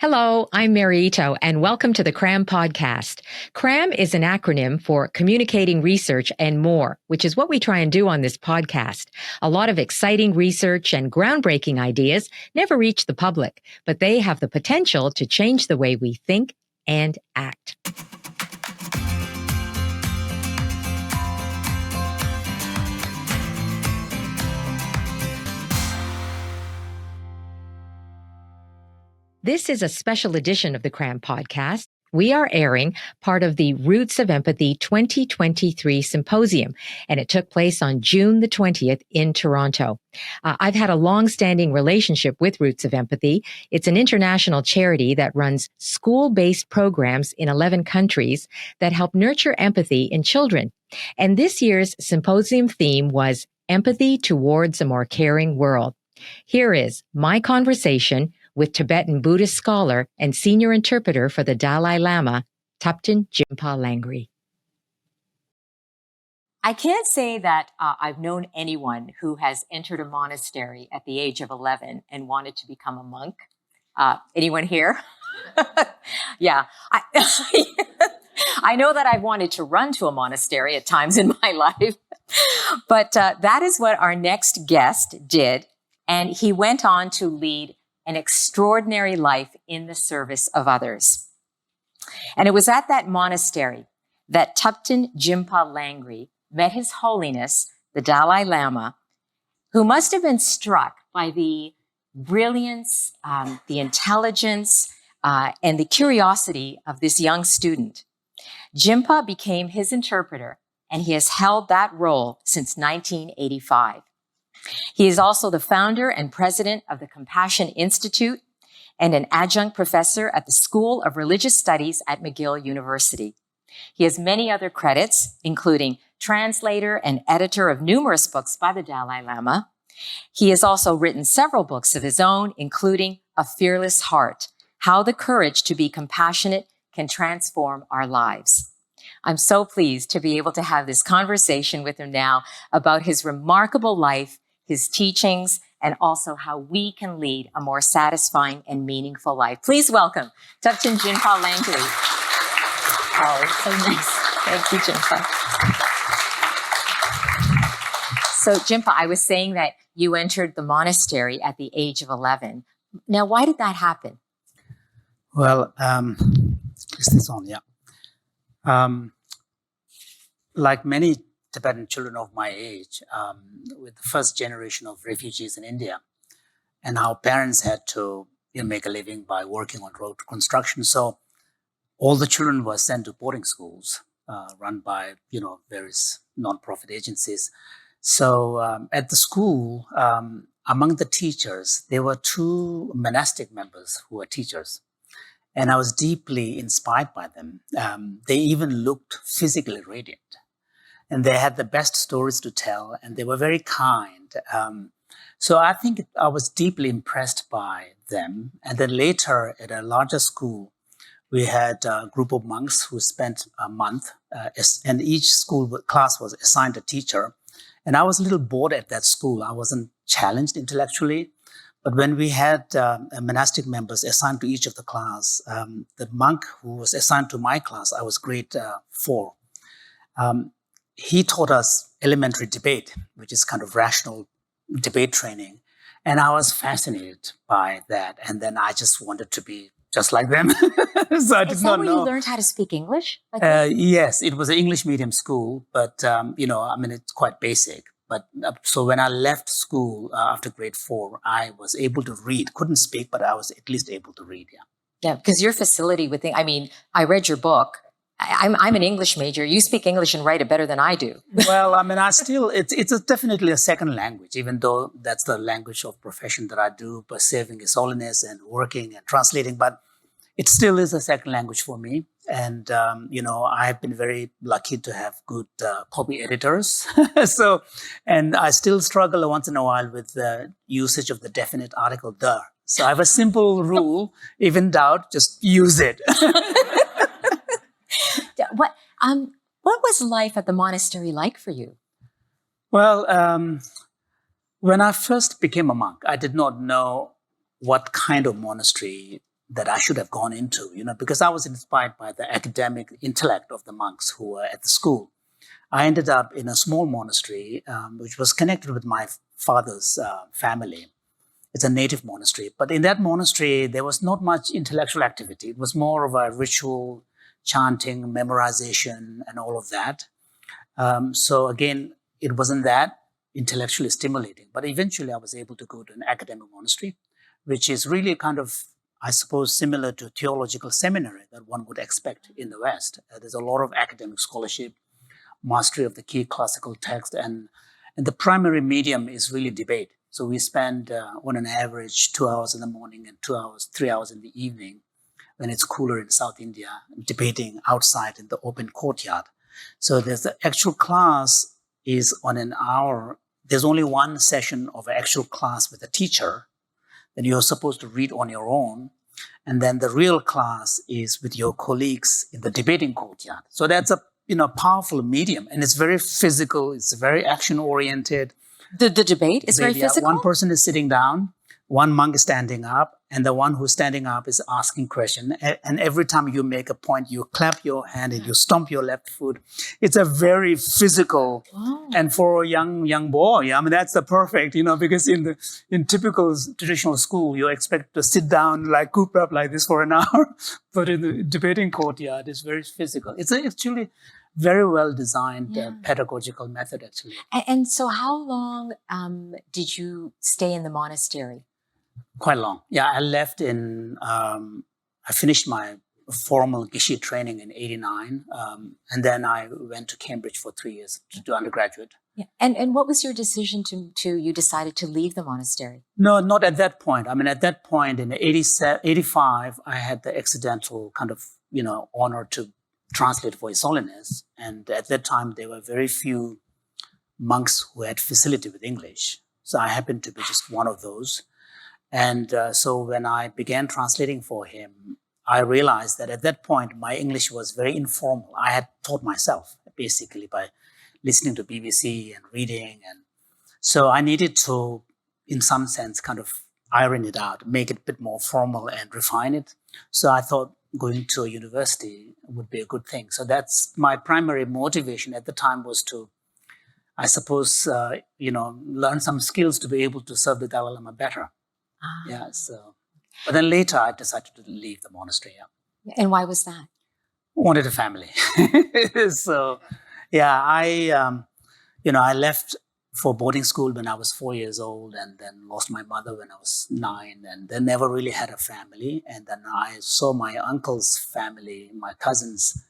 Hello, I'm Mary Ito, and welcome to the CRAM podcast. CRAM is an acronym for Communicating Research and More, which is what we try and do on this podcast. A lot of exciting research and groundbreaking ideas never reach the public, but they have the potential to change the way we think and act. This is a special edition of the CRAM podcast. We are airing part of the Roots of Empathy 2023 Symposium, and it took place on June the 20th in Toronto. I've had a long-standing relationship with Roots of Empathy. It's an international charity that runs school-based programs in 11 countries that help nurture empathy in children. And this year's symposium theme was Empathy Towards a More Caring World. Here is my conversation with Tibetan Buddhist scholar and senior interpreter for the Dalai Lama, Thupten Jinpa Langri. I can't say that I've known anyone who has entered a monastery at the age of 11 and wanted to become a monk. Anyone here? Yeah. I know that I've wanted to run to a monastery at times in my life, but that is what our next guest did. And he went on to lead an extraordinary life in the service of others. And it was at that monastery that Thupten Jinpa Langri met His Holiness, the Dalai Lama, who must have been struck by the brilliance, the intelligence, and the curiosity of this young student. Jinpa became his interpreter, and he has held that role since 1985. He is also the founder and president of the Compassion Institute and an adjunct professor at the School of Religious Studies at McGill University. He has many other credits, including translator and editor of numerous books by the Dalai Lama. He has also written several books of his own, including A Fearless Heart, How the Courage to be Compassionate Can Transform Our Lives. I'm so pleased to be able to have this conversation with him now about his remarkable life, his teachings, and also how we can lead a more satisfying and meaningful life. Please welcome Thupten Jinpa Langri. Oh, so nice. Thank you, Jinpa. So, Jinpa, I was saying that you entered the monastery at the age of 11. Now, why did that happen? Well, is this on? Yeah. Like many Tibetan children of my age, with the first generation of refugees in India, and our parents had to make a living by working on road construction. So all the children were sent to boarding schools run by various non-profit agencies. So at the school, among the teachers, there were two monastic members who were teachers. And I was deeply inspired by them. They even looked physically radiant. And they had the best stories to tell, and they were very kind. So I think I was deeply impressed by them. And then later at a larger school, we had a group of monks who spent a month, and each class was assigned a teacher. And I was a little bored at that school. I wasn't challenged intellectually. But when we had monastic members assigned to each of the class, the monk who was assigned to my class, I was grade 4. He taught us elementary debate, which is kind of rational debate training. And I was fascinated by that. And then I just wanted to be just like them. So I did not know. Is that where you learned how to speak English? Yes, it was an English medium school, but, it's quite basic. But so when I left school after grade 4, I was able to read. Couldn't speak, but I was at least able to read, yeah. Yeah, because your facility with I read your book. I'm an English major. You speak English and write it better than I do. Well, it's definitely a second language, even though that's the language of profession that I do, but serving His Holiness and working and translating. But it still is a second language for me. And, I've been very lucky to have good copy editors. And I still struggle once in a while with the usage of the definite article, the. So I have a simple rule, if in doubt, just use it. What was life at the monastery like for you? Well, when I first became a monk, I did not know what kind of monastery that I should have gone into, because I was inspired by the academic intellect of the monks who were at the school. I ended up in a small monastery, which was connected with my father's family. It's a native monastery. But in that monastery, there was not much intellectual activity. It was more of a ritual, chanting, memorization, and all of that. So again, it wasn't that intellectually stimulating. But eventually, I was able to go to an academic monastery, which is really kind of, I suppose, similar to theological seminary that one would expect in the West. There's a lot of academic scholarship, mastery of the key classical text, and the primary medium is really debate. So we spend, on an average, 2 hours in the morning and 3 hours in the evening, when it's cooler in South India, debating outside in the open courtyard. So there's the actual class is on an hour. There's only one session of an actual class with a teacher. Then you're supposed to read on your own. And then the real class is with your colleagues in the debating courtyard. So that's a powerful medium, and it's very physical. It's very action-oriented. The debate is very physical? One person is sitting down, one monk is standing up, and the one who's standing up is asking question. And every time you make a point, you clap your hand and you stomp your left foot. It's a very physical, and for a young boy, I mean, that's the perfect, because in typical traditional school, you're expected to sit down, like cooped up like this for an hour. But in the debating courtyard, it's very physical. It's actually very well designed pedagogical method, actually. And so how long did you stay in the monastery? Quite long. Yeah, I left I finished my formal Gishi training in 89. And then I went to Cambridge for 3 years to do undergraduate. Yeah. And what was your decision you decided to leave the monastery? No, not at that point. I mean, at that point in 85, I had the accidental kind of, honor to translate for His Holiness. And at that time, there were very few monks who had facility with English. So I happened to be just one of those. And so when I began translating for him, I realized that at that point, my English was very informal. I had taught myself, basically, by listening to BBC and reading. And so I needed to, in some sense, kind of iron it out, make it a bit more formal and refine it. So I thought going to a university would be a good thing. So that's my primary motivation at the time, was to, I suppose, learn some skills to be able to serve the Dalai Lama better. Yeah, so, but then later I decided to leave the monastery. Yeah. And why was that? Wanted a family. So, yeah, I left for boarding school when I was 4 years old, and then lost my mother when I was 9, and then never really had a family. And then I saw my uncle's family, my cousins,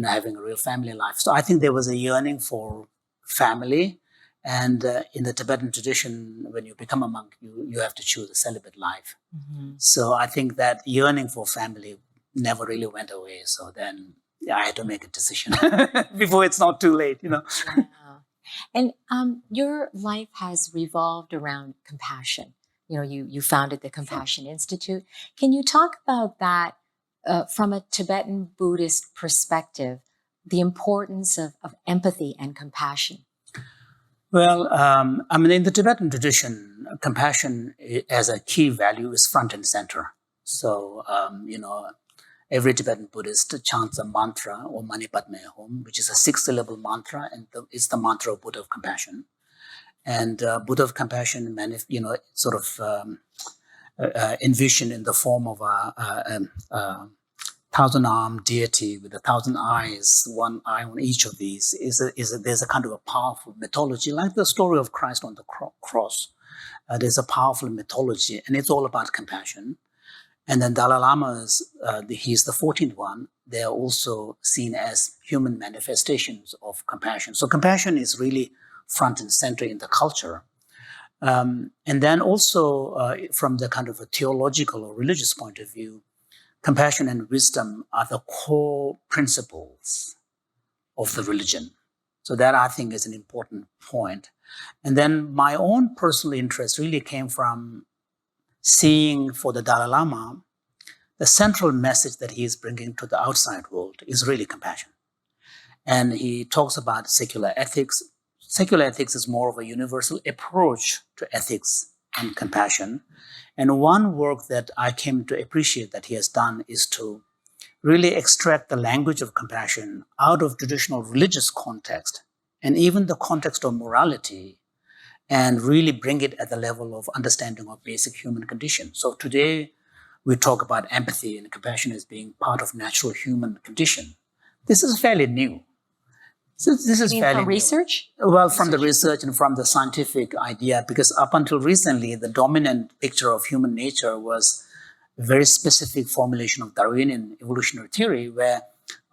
having a real family life. So I think there was a yearning for family. And in the Tibetan tradition, when you become a monk, you have to choose a celibate life. Mm-hmm. So I think that yearning for family never really went away. So then I had to make a decision before it's not too late, Yeah. And your life has revolved around compassion. You founded the Compassion Institute. Can you talk about that from a Tibetan Buddhist perspective, the importance of empathy and compassion? Well, in the Tibetan tradition, compassion as a key value is front and center. So, every Tibetan Buddhist chants a mantra, or Mani Padme Hum, which is a 6-syllable mantra, and it's the mantra of Buddha of Compassion. And Buddha of Compassion, envisioned in the form of a 1,000-armed deity with 1,000 eyes, one eye on each of these, there's a kind of a powerful mythology, like the story of Christ on the cross. There's a powerful mythology, and it's all about compassion. And then Dalai Lama, he's the 14th one. They are also seen as human manifestations of compassion. So compassion is really front and center in the culture. And then also from the kind of a theological or religious point of view, compassion and wisdom are the core principles of the religion. So that, I think, is an important point. And then my own personal interest really came from seeing for the Dalai Lama, the central message that he is bringing to the outside world is really compassion. And he talks about secular ethics. Secular ethics is more of a universal approach to ethics on compassion. And one work that I came to appreciate that he has done is to really extract the language of compassion out of traditional religious context and even the context of morality, and really bring it at the level of understanding of basic human condition. So today we talk about empathy and compassion as being part of natural human condition. This is fairly new. So this is fairly from research? Well, from the research and from the scientific idea, because up until recently, the dominant picture of human nature was a very specific formulation of Darwinian evolutionary theory, where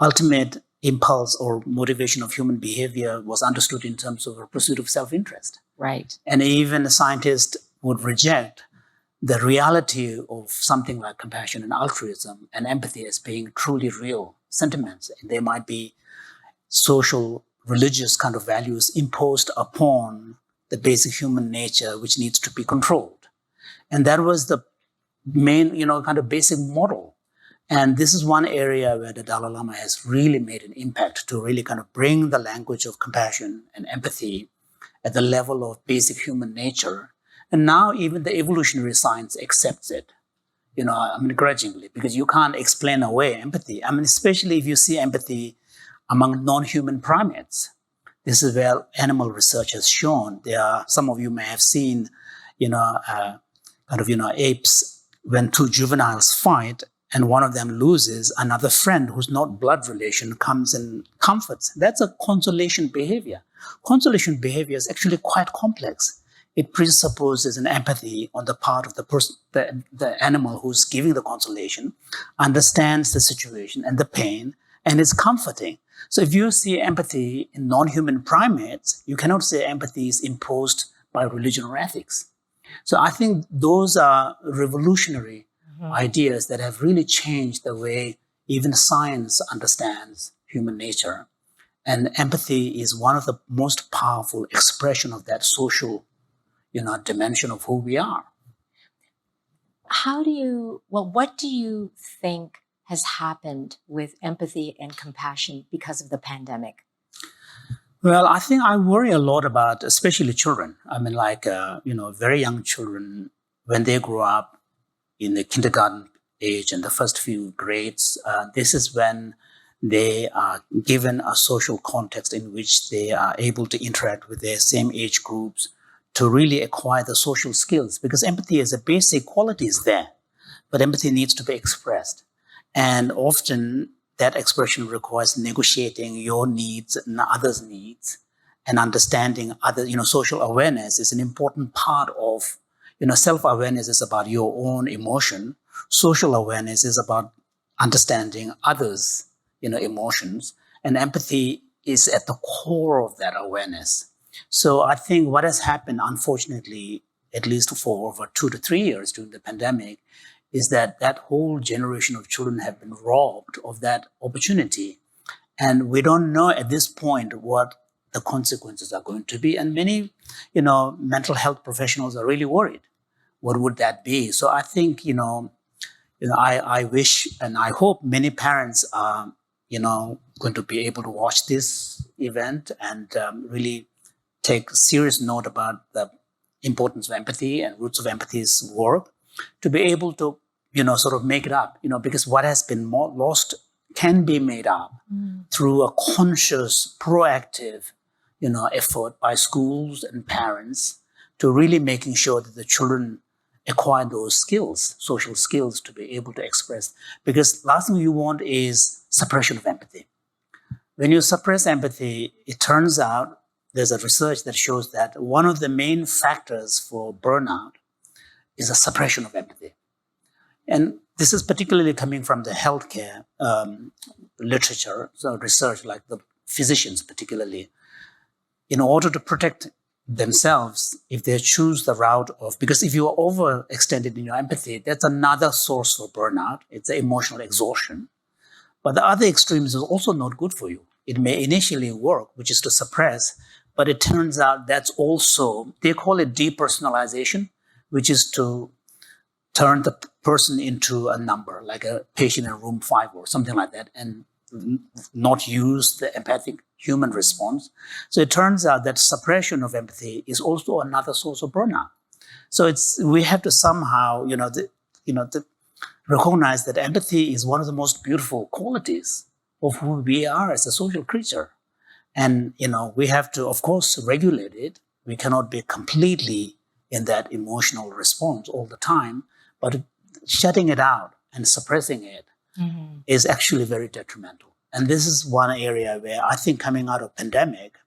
ultimate impulse or motivation of human behavior was understood in terms of a pursuit of self-interest. Right. And even a scientist would reject the reality of something like compassion and altruism and empathy as being truly real sentiments. And they might be social, religious kind of values imposed upon the basic human nature, which needs to be controlled. And that was the main, kind of basic model. And this is one area where the Dalai Lama has really made an impact to really kind of bring the language of compassion and empathy at the level of basic human nature. And now even the evolutionary science accepts it, grudgingly, because you can't explain away empathy. Especially if you see empathy among non-human primates. This is where animal research has shown. Some of you may have seen, apes, when two juveniles fight and one of them loses, another friend who's not blood relation comes and comforts. That's a consolation behavior. Consolation behavior is actually quite complex. It presupposes an empathy on the part of the person, the animal who's giving the consolation, understands the situation and the pain, and is comforting. So if you see empathy in non-human primates, you cannot say empathy is imposed by religion or ethics. So I think those are revolutionary ideas that have really changed the way even science understands human nature. And empathy is one of the most powerful expression of that social, dimension of who we are. What do you think has happened with empathy and compassion because of the pandemic? Well, I think I worry a lot about, especially children. Very young children, when they grow up in the kindergarten age and the first few grades, this is when they are given a social context in which they are able to interact with their same age groups to really acquire the social skills, because empathy as a basic quality is there, but empathy needs to be expressed. And often that expression requires negotiating your needs and others' needs, and understanding other, social awareness is an important part of, self-awareness is about your own emotion. Social awareness is about understanding others, emotions, and empathy is at the core of that awareness. So I think what has happened, unfortunately, at least for over 2 to 3 years during the pandemic, is that whole generation of children have been robbed of that opportunity. And we don't know at this point what the consequences are going to be. And many, mental health professionals are really worried. What would that be? So I think, I wish and I hope many parents are, going to be able to watch this event and really take serious note about the importance of empathy and Roots of Empathy's work, to be able to, sort of make it up, because what has been lost can be made up through a conscious, proactive, effort by schools and parents to really making sure that the children acquire those skills, social skills, to be able to express. Because last thing you want is suppression of empathy. When you suppress empathy, it turns out there's a research that shows that one of the main factors for burnout is a suppression of empathy. And this is particularly coming from the healthcare literature, so research, like the physicians particularly. In order to protect themselves, if they choose the route of, because if you are overextended in your empathy, that's another source for burnout. It's emotional exhaustion. But the other extremes is also not good for you. It may initially work, which is to suppress, but it turns out that's also, they call it depersonalization, which is to turn the person into a number, like a patient in room 5 or something like that, and not use the empathic human response. So it turns out that suppression of empathy is also another source of burnout. So we have to somehow, recognize that empathy is one of the most beautiful qualities of who we are as a social creature. And, we have to, of course, regulate it. We cannot be completely in that emotional response all the time, but shutting it out and suppressing it is actually very detrimental. And this is one area where I think coming out of pandemic,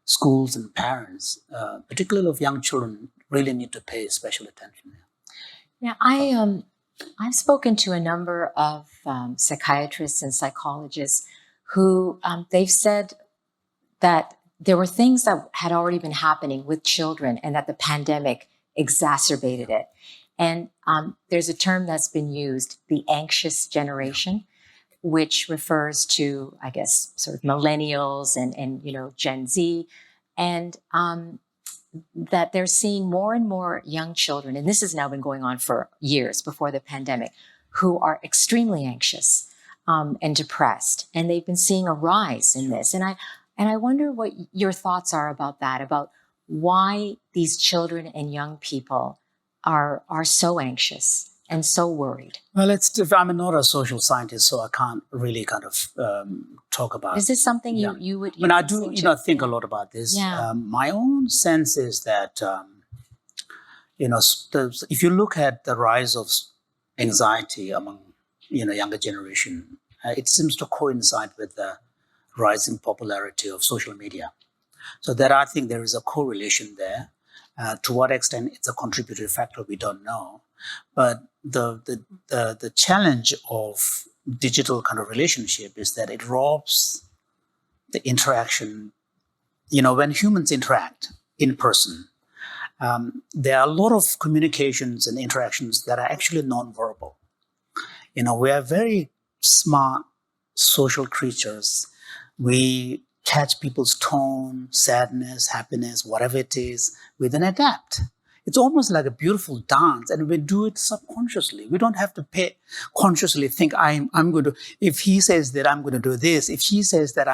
schools and parents, particularly of young children, really need to pay special attention. Yeah, I've spoken to a number of psychiatrists and psychologists who they've said that there were things that had already been happening with children and that the pandemic exacerbated it. And there's a term that's been used, the anxious generation, which refers to, I guess, sort of millennials and Gen Z. And that they're seeing more and more young children, and this has now been going on for years before the pandemic, who are extremely anxious and depressed. And they've been seeing a rise in this. And I wonder what your thoughts are about that, about why these children and young people are so anxious and so worried. Well, I'm not a social scientist, so I can't really kind of talk about. Is this something you would? I do, think a lot about this. Yeah. My own sense is that, if you look at the rise of anxiety among, younger generation, it seems to coincide with the rising popularity of social media. So I think there is a correlation there. To what extent it's a contributory factor, we don't know. But the challenge of digital kind of relationship is that it robs the interaction. When humans interact in person, there are a lot of communications and interactions that are actually nonverbal. We are very smart social creatures. We catch people's tone, sadness, happiness, whatever it is, we then adapt. It's almost like a beautiful dance, and we do it subconsciously. We don't have to consciously think, I'm going to, if he says that I'm going to do this, if she says that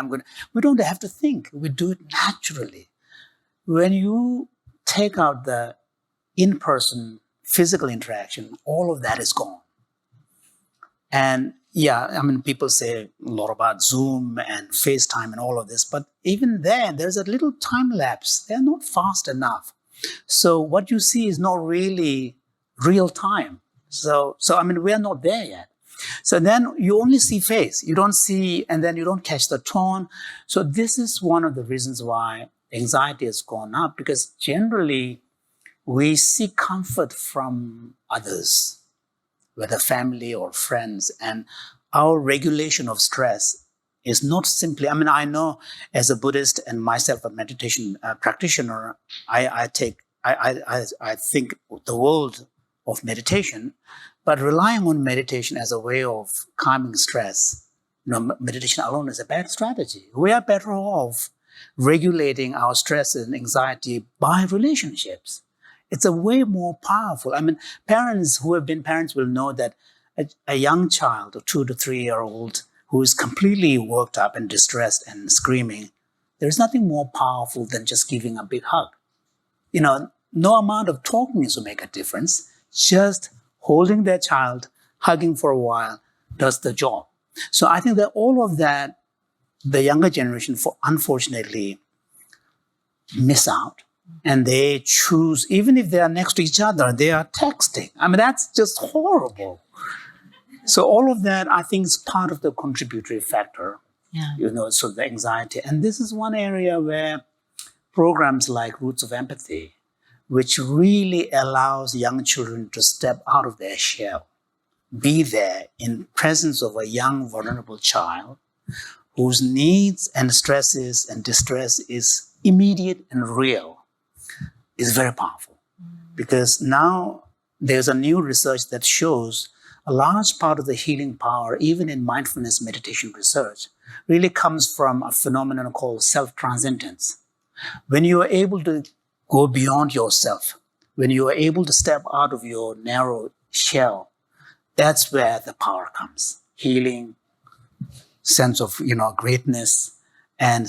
we don't have to think. We do it naturally. When you take out the in-person physical interaction, all of that is gone. And people say a lot about Zoom and FaceTime and all of this, but even there's a little time lapse. They're not fast enough. So what you see is not really real time. So we are not there yet. So then you only see face. You don't see, and then you don't catch the tone. So this is one of the reasons why anxiety has gone up, because generally we seek comfort from others, whether family or friends, and our regulation of stress is not simply, I know as a Buddhist and myself a meditation practitioner, I think the world of meditation, but relying on meditation as a way of calming stress, meditation alone is a bad strategy. We are better off regulating our stress and anxiety by relationships. It's a way more powerful. Parents who have been parents will know that a young child, a 2 to 3 year old, who is completely worked up and distressed and screaming, there's nothing more powerful than just giving a big hug. No amount of talking is to make a difference. Just holding their child, hugging for a while, does the job. So I think that all of that, the younger generation, unfortunately, miss out. And they choose, even if they are next to each other, they are texting. That's just horrible. So all of that, I think, is part of the contributory factor, so the anxiety. And this is one area where programs like Roots of Empathy, which really allows young children to step out of their shell, be there in presence of a young, vulnerable child whose needs and stresses and distress is immediate and real, is very powerful. Because now there's a new research that shows a large part of the healing power, even in mindfulness meditation research, really comes from a phenomenon called self-transcendence. When you are able to go beyond yourself, when you are able to step out of your narrow shell, that's where the power comes. Healing, sense of, greatness and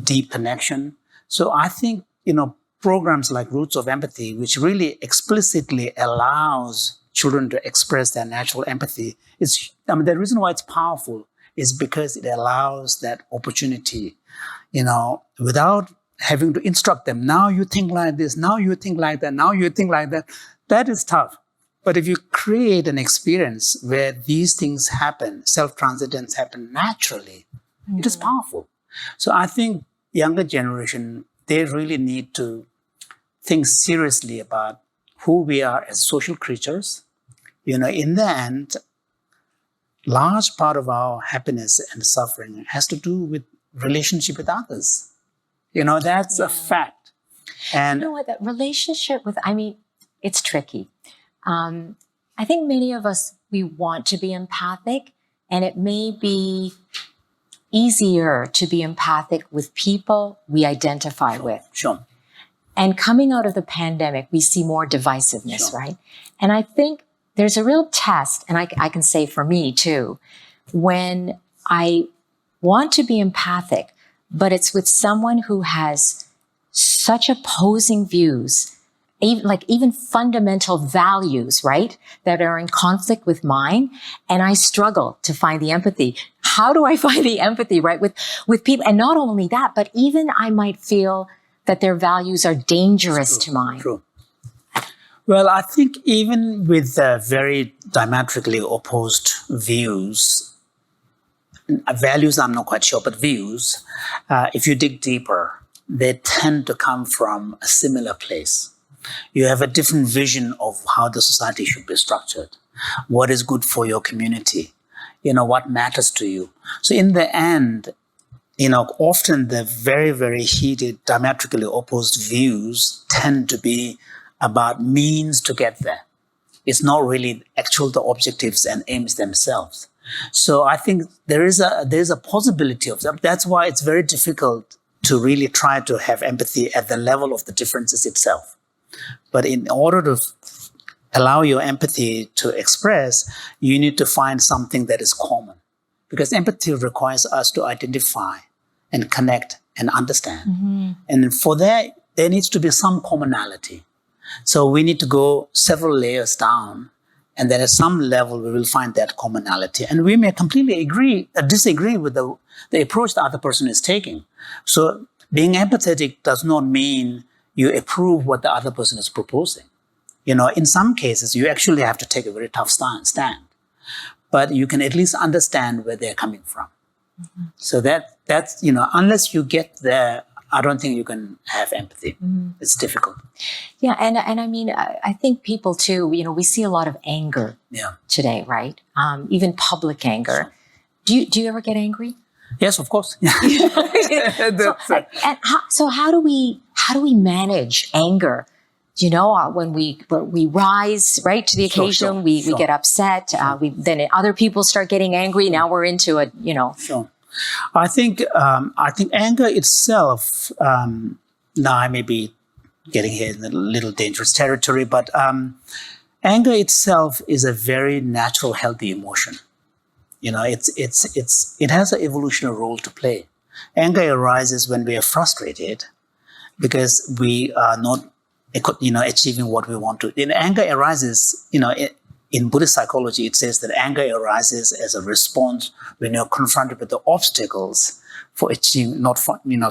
deep connection. So I think, programs like Roots of Empathy, which really explicitly allows children to express their natural empathy, the reason why it's powerful is because it allows that opportunity, without having to instruct them. Now you think like this, now you think like that, now you think like that. That is tough. But if you create an experience where these things happen, self-transcendence happen naturally, it is powerful. So I think younger generation, they really need to think seriously about who we are as social creatures. In the end, large part of our happiness and suffering has to do with relationship with others. That's a fact. And you know what, that relationship with, it's tricky. I think many of us, we want to be empathic, and it may be easier to be empathic with people we identify with. Sure. And coming out of the pandemic, we see more divisiveness, right? And I think there's a real test, and I can say for me too, when I want to be empathic, but it's with someone who has such opposing views, even fundamental values, right, that are in conflict with mine, and I struggle to find the empathy. How do I find the empathy, right, with people? And not only that, but even I might feel that their values are dangerous to mine. True. Well, I think even with very diametrically opposed views, values I'm not quite sure, but views, if you dig deeper, they tend to come from a similar place. You have a different vision of how the society should be structured, what is good for your community, what matters to you. So in the end, often the very, very heated, diametrically opposed views tend to be about means to get there. It's not really the objectives and aims themselves. So I think there's a possibility of that. That's why it's very difficult to really try to have empathy at the level of the differences itself. But in order to allow your empathy to express, you need to find something that is common. Because empathy requires us to identify and connect and understand. Mm-hmm. And for that, there needs to be some commonality. So we need to go several layers down, and then at some level we will find that commonality. And we may completely disagree with the approach the other person is taking. So being empathetic does not mean you approve what the other person is proposing. In some cases, you actually have to take a very tough stand. But you can at least understand where they're coming from. Mm-hmm. So that's, unless you get there, I don't think you can have empathy. Mm-hmm. It's difficult. Yeah, and I think people too, we see a lot of anger today, right? Even public anger. Sure. Do you ever get angry? Yes, of course. So how do we manage anger? When we rise right to the occasion, we get upset. Then other people start getting angry. Now we're into it. Sure. I think anger itself. Now I may be getting here in a little dangerous territory, but anger itself is a very natural, healthy emotion. It has an evolutionary role to play. Anger arises when we are frustrated because we are not, achieving what we want to. And anger arises, in Buddhist psychology, it says that anger arises as a response when you're confronted with the obstacles for achieving,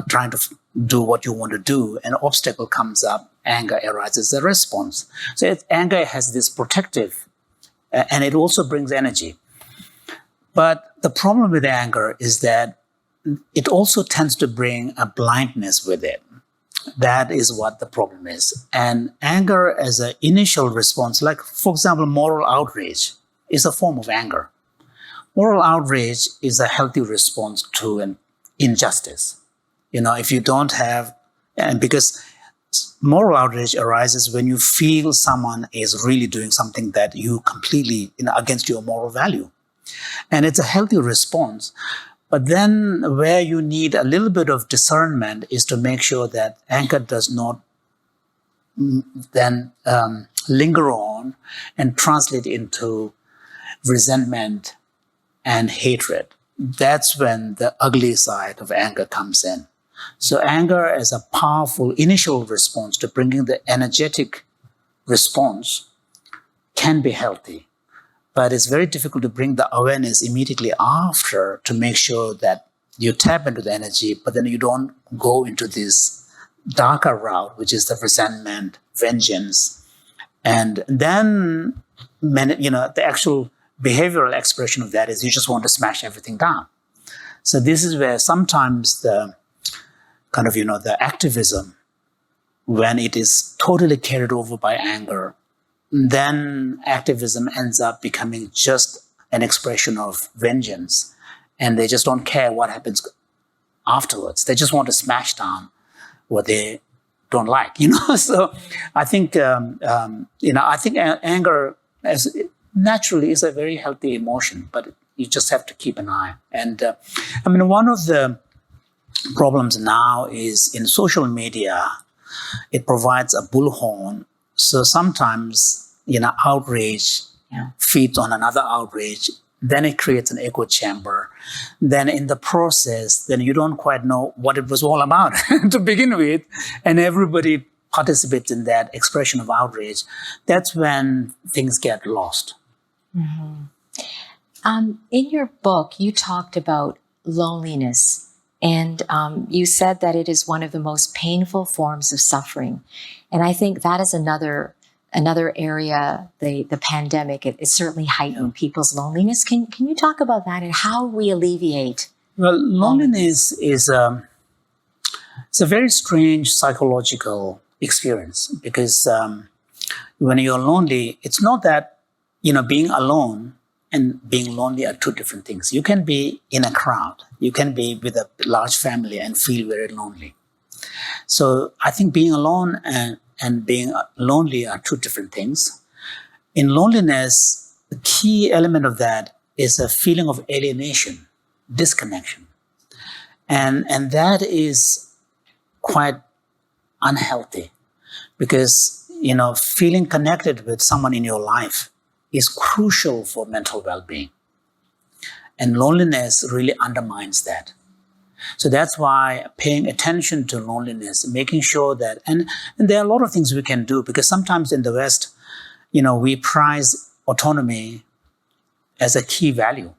trying to do what you want to do. An obstacle comes up, anger arises as a response. So anger has this protective, and it also brings energy. But the problem with anger is that it also tends to bring a blindness with it. That is what the problem is. And anger as an initial response, like, for example, moral outrage is a form of anger. Moral outrage is a healthy response to an injustice. If you don't have, and because moral outrage arises when you feel someone is really doing something that you completely, against your moral value. And it's a healthy response. But then where you need a little bit of discernment is to make sure that anger does not then linger on and translate into resentment and hatred. That's when the ugly side of anger comes in. So anger as a powerful initial response to bringing the energetic response can be healthy. But it's very difficult to bring the awareness immediately after to make sure that you tap into the energy, but then you don't go into this darker route, which is the resentment, vengeance. And then, the actual behavioral expression of that is you just want to smash everything down. So this is where sometimes the kind of, the activism, when it is totally carried over by anger, then activism ends up becoming just an expression of vengeance. And they just don't care what happens afterwards. They just want to smash down what they don't like, So I think, I think anger as naturally is a very healthy emotion, but you just have to keep an eye. And one of the problems now is in social media, it provides a bullhorn. So sometimes, outrage feeds on another outrage. Then it creates an echo chamber. Then in the process, then you don't quite know what it was all about to begin with. And everybody participates in that expression of outrage. That's when things get lost. Mm-hmm. In your book, you talked about loneliness. And you said that it is one of the most painful forms of suffering. And I think that is another area, the pandemic, it certainly heightened people's loneliness. Can you talk about that and how we alleviate? Well, loneliness is it's a very strange psychological experience because when you're lonely, it's not that, being alone and being lonely are two different things. You can be in a crowd. You can be with a large family and feel very lonely. So I think being alone and being lonely are two different things. In loneliness, the key element of that is a feeling of alienation, disconnection. And that is quite unhealthy because, feeling connected with someone in your life is crucial for mental well-being. And loneliness really undermines that. So that's why paying attention to loneliness, making sure that, and there are a lot of things we can do because sometimes in the West, we prize autonomy as a key value.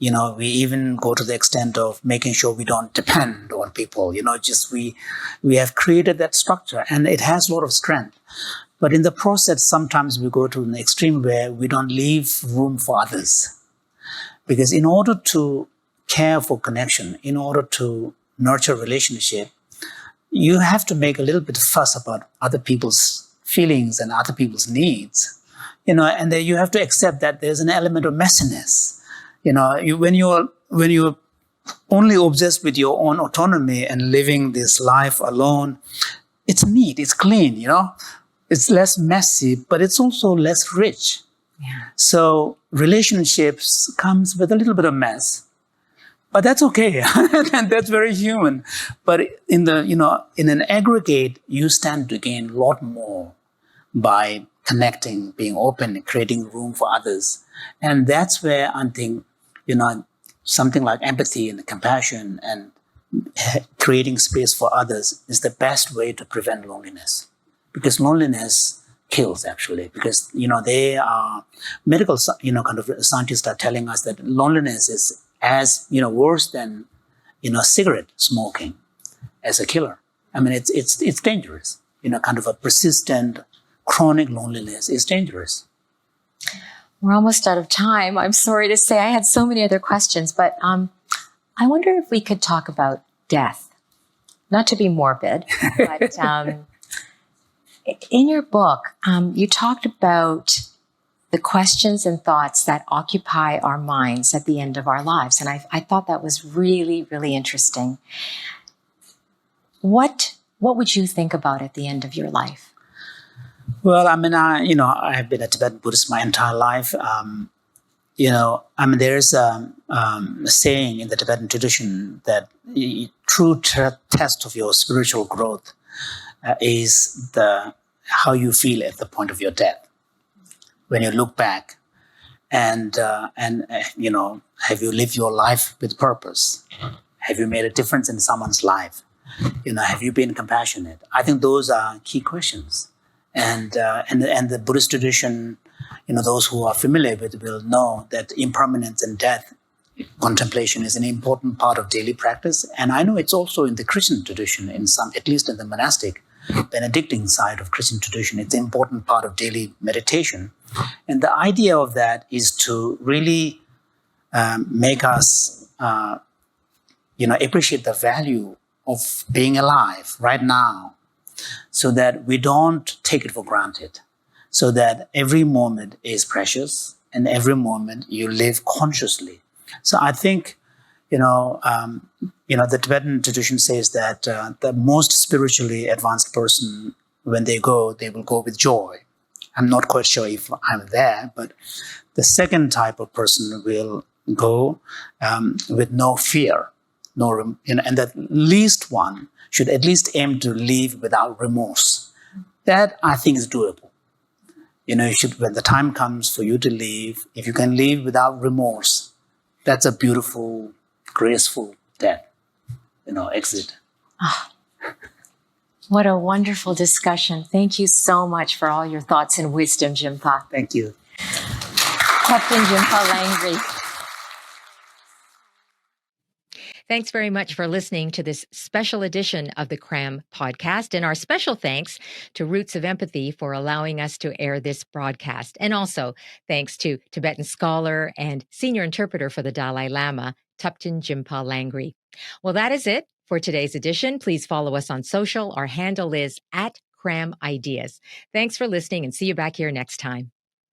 We even go to the extent of making sure we don't depend on people, we have created that structure and it has a lot of strength. But in the process, sometimes we go to an extreme where we don't leave room for others. Because in order to care for connection, in order to nurture relationship, you have to make a little bit of fuss about other people's feelings and other people's needs, and then you have to accept that there's an element of messiness. When you're only obsessed with your own autonomy and living this life alone, it's neat, it's clean, it's less messy, but it's also less rich. Yeah. So relationships comes with a little bit of mess. But that's okay. And that's very human. But in an aggregate, you stand to gain a lot more by connecting, being open, creating room for others. And that's where I think, something like empathy and compassion and creating space for others is the best way to prevent loneliness. Because loneliness kills actually, because, they are medical, kind of scientists are telling us that loneliness is as worse than cigarette smoking as a killer. It's dangerous. Kind of a persistent chronic loneliness is dangerous. We're almost out of time. I'm sorry to say I had so many other questions, but I wonder if we could talk about death. Not to be morbid, but in your book, you talked about the questions and thoughts that occupy our minds at the end of our lives. And I thought that was really, really interesting. What would you think about at the end of your life? Well, I have been a Tibetan Buddhist my entire life. There's a saying in the Tibetan tradition that the true test of your spiritual growth is how you feel at the point of your death. When you look back and have you lived your life with purpose? Have you made a difference in someone's life? Have you been compassionate? I think those are key questions. And the Buddhist tradition, those who are familiar with it will know that impermanence and death contemplation is an important part of daily practice. And I know it's also in the Christian tradition, at least in the monastic, Benedictine side of Christian tradition, it's an important part of daily meditation. And the idea of that is to really make us, appreciate the value of being alive right now, so that we don't take it for granted, so that every moment is precious and every moment you live consciously. So I think, the Tibetan tradition says that the most spiritually advanced person, when they will go with joy. I'm not quite sure if I'm there, but the second type of person will go with no fear, and that least one should at least aim to live without remorse. That I think is doable. When the time comes for you to leave, if you can live without remorse, that's a beautiful, graceful death, exit. What a wonderful discussion. Thank you so much for all your thoughts and wisdom, Jinpa. Thank you. Thupten Jinpa Langri. Thanks very much for listening to this special edition of the CRAM podcast. And our special thanks to Roots of Empathy for allowing us to air this broadcast. And also thanks to Tibetan scholar and senior interpreter for the Dalai Lama, Thupten Jinpa Langri. Well, that is it for today's edition. Please follow us on social. Our handle is @CRAM Ideas. Thanks for listening and see you back here next time.